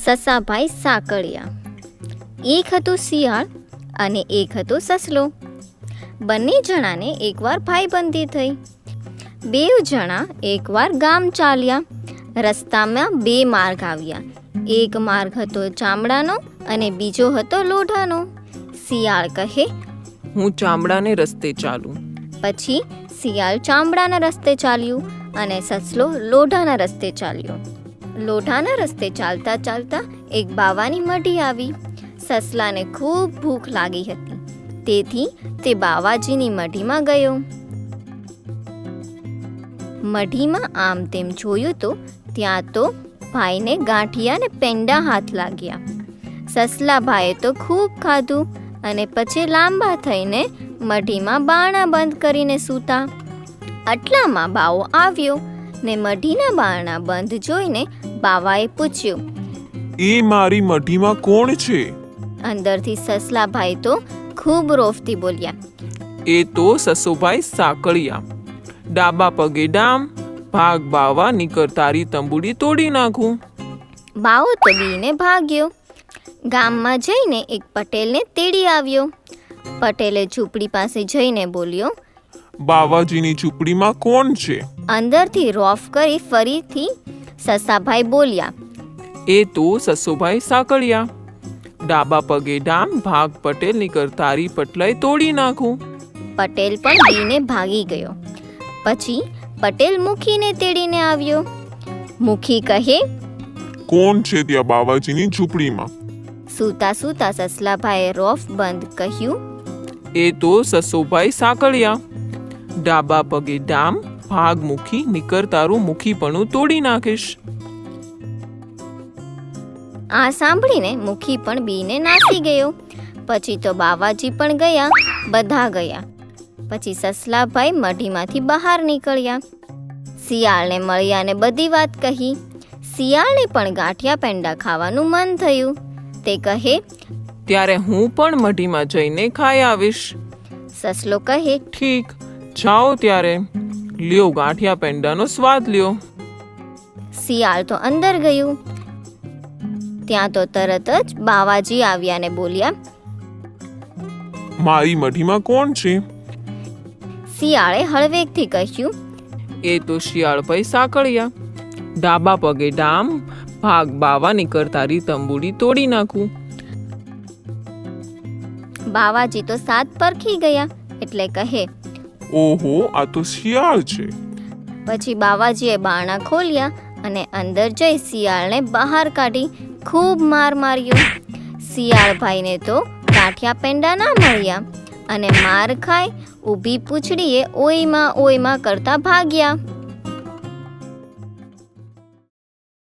સસાભાઈ સાંકળિયા. એક હતું શિયાળ અને એક હતો સસલો. બંને જણાને એકવાર ભાઈબંધી થઈ. બેવ જણા એકવાર ગામ ચાલ્યા. રસ્તામાં બે માર્ગ આવ્યા. એક માર્ગ હતો ચામડાનો અને બીજો હતો લોઢાનો. શિયાળ કહે, હું ચામડાને રસ્તે ચાલું. પછી શિયાળ ચામડાના રસ્તે ચાલ્યું અને સસલો લોઢાના રસ્તે ચાલ્યો. લોઢાના રસ્તે ચાલતા ચાલતા એક બાવાની મઢી આવી. સસલાને ખૂબ ભૂખ લાગી હતી, તેથી તે બાવાજીની મઢીમાં ગયો. મઢીમાં આમ તેમ જોયું તો ત્યાં તો ભાઈને ગાંઠિયા ને પેંડા હાથ લાગ્યા. સસલા ભાઈએ તો ખૂબ ખાધું અને પછી લાંબા થઈને મઢીમાં બારણા બંધ કરીને સૂતા. આટલામાં બાવો આવ્યો ને મઢીના બારણા બંધ જોઈને બાવાએ પૂછ્યું, એ મારી મઢીમાં કોણ છે? અંદરથી સસલાભાઈ તો ખૂબ રોફતી બોલ્યા, એ તો સસોભાઈ સાંકળિયા. ડાબા પગે ડામ, ભાગ બાવા, નીકર તારી તંબુડી તોડી નાખું. બાવો તો બીને ભાગ્યો. ગામમાં જઈને એક પટેલને તેડી આવ્યો. પટેલે ઝૂંપડી પાસે જઈને બોલ્યો, બાવાજીની ઝૂંપડીમાં કોણ છે? અંદરથી રોફ કરી ફરીથી સસાભાઈ બોલ્યા, એ તો સસોભાઈ સાંકળિયા. ડાબા પગે ડામ, ભાગ પટેલ, નીકર તારી પટલાઈ તોડી નાખું. પટેલ પણ બીને ભાગી ગયો. પછી પટેલ મુખીને તેડીને આવ્યો. મુખી કહે, કોણ છે ત્યાં બાવાજીની ઝૂંપડીમાં? સૂતા સૂતા સસલાભાઈએ રોફ બંધ કહ્યું, એ તો સસોભાઈ સાંકળિયા. ડાબા પગે ડામ, ભાગ મુખી, નીકર તારું મુખીપણું તોડી નાખીશ. આ સાંભળીને મુખી પણ બીને નાસી ગયો. પછી તો બાવાજી પણ ગયા, બધા ગયા. પછી સસલાભાઈ મઢીમાંથી બહાર નીકળ્યા. શિયાળને મળ્યા ને બધી વાત કહી. શિયાળને પણ ગાંઠિયા પેંડા ખાવાનું મન થયું. તે કહે, ત્યારે હું પણ મઢીમાં જઈને ખાઈ આવીશ. સસલો કહે, ઠીક, જાઓ ત્યારે. લ્યો ગાંઠિયા પેંડાનો સ્વાદ લ્યો. શિયાળ તો અંદર ગયું. ત્યાં તો તરત જ બાવાજી આવ્યા ને બોલ્યા, મારી મઢીમાં કોણ છે? શિયાળે હળવેકથી કહ્યું, એ તો શિયાળભાઈ સાંકળિયા. ડાબા પગે ડામ, ભાગ બાવા, નીકર તારી તંબુડી તોડી નાખું. બાવાજી તો સાત પરખી ગયા એટલે કહે, ઓહો, આ તો શિયાળ છે. પછી બાવાજીએ બારણા ખોલ્યા અને અંદર જઈ શિયાળને બહાર કાઢી ખૂબ માર માર્યો. શિયાળભાઈને તો ગાંઠિયા પેંડા ના મળ્યા અને માર ખાઈ ઊભી પૂંછડીએ ઓયમાં કરતા ભાગ્યા.